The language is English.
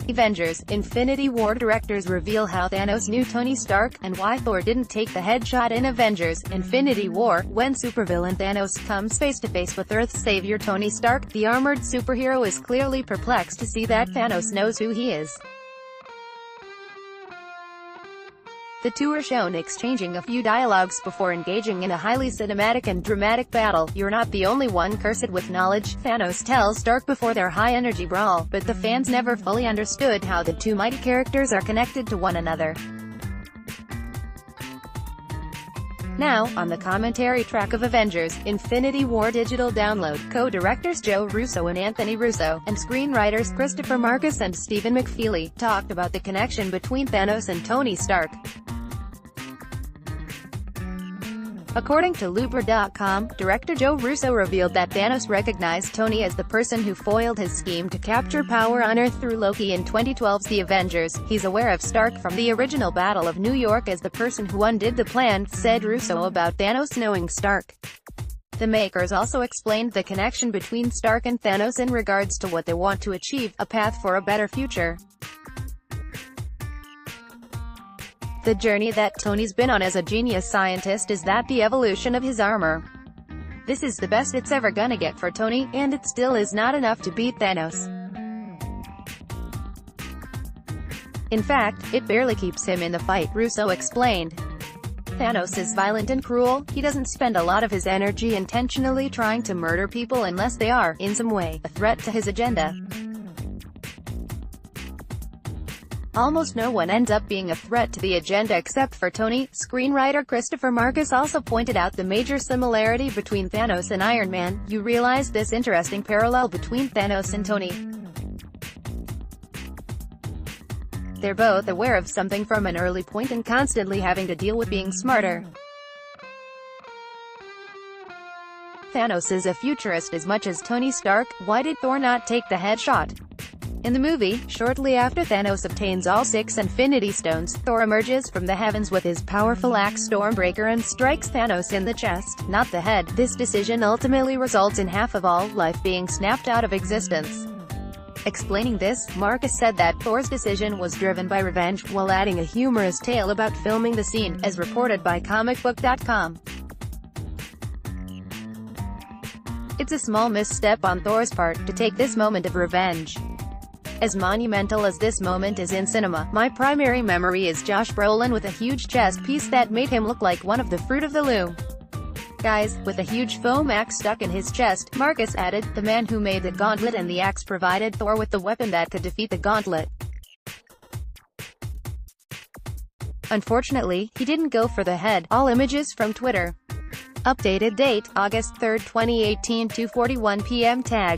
Avengers: Infinity War directors reveal how Thanos knew Tony Stark, and why Thor didn't take the headshot in Avengers: Infinity War. When supervillain Thanos comes face-to-face with Earth's savior Tony Stark, the armored superhero is clearly perplexed to see that Thanos knows who he is. The two are shown exchanging a few dialogues before engaging in a highly cinematic and dramatic battle. "You're not the only one cursed with knowledge," Thanos tells Stark before their high-energy brawl, but the fans never fully understood how the two mighty characters are connected to one another. Now, on the commentary track of Avengers: Infinity War digital download, co-directors Joe Russo and Anthony Russo, and screenwriters Christopher Marcus and Stephen McFeely, talked about the connection between Thanos and Tony Stark. According to Looper.com, director Joe Russo revealed that Thanos recognized Tony as the person who foiled his scheme to capture power on Earth through Loki in 2012's The Avengers. "He's aware of Stark from the original Battle of New York as the person who undid the plan," said Russo about Thanos knowing Stark. The makers also explained the connection between Stark and Thanos in regards to what they want to achieve: a path for a better future. "The journey that Tony's been on as a genius scientist is that the evolution of his armor. This is the best it's ever gonna get for Tony, and it still is not enough to beat Thanos. In fact, it barely keeps him in the fight," Russo explained. "Thanos is violent and cruel. He doesn't spend a lot of his energy intentionally trying to murder people unless they are, in some way, a threat to his agenda. Almost no one ends up being a threat to the agenda except for Tony." Screenwriter Christopher Marcus also pointed out the major similarity between Thanos and Iron Man. "You realize this interesting parallel between Thanos and Tony. They're both aware of something from an early point and constantly having to deal with being smarter. Thanos is a futurist as much as Tony Stark. Why did Thor not take the headshot?" In the movie, shortly after Thanos obtains all 6 Infinity Stones, Thor emerges from the heavens with his powerful axe Stormbreaker and strikes Thanos in the chest, not the head. This decision ultimately results in half of all life being snapped out of existence. Explaining this, Marcus said that Thor's decision was driven by revenge, while adding a humorous tale about filming the scene, as reported by comicbook.com. "It's a small misstep on Thor's part, to take this moment of revenge. As monumental as this moment is in cinema, my primary memory is Josh Brolin with a huge chest piece that made him look like one of the Fruit of the Loom guys, with a huge foam axe stuck in his chest," Marcus added. "The man who made the gauntlet and the axe provided Thor with the weapon that could defeat the gauntlet. Unfortunately, he didn't go for the head." All images from Twitter. Updated date, August 3, 2018, 2:41 p.m. Tag.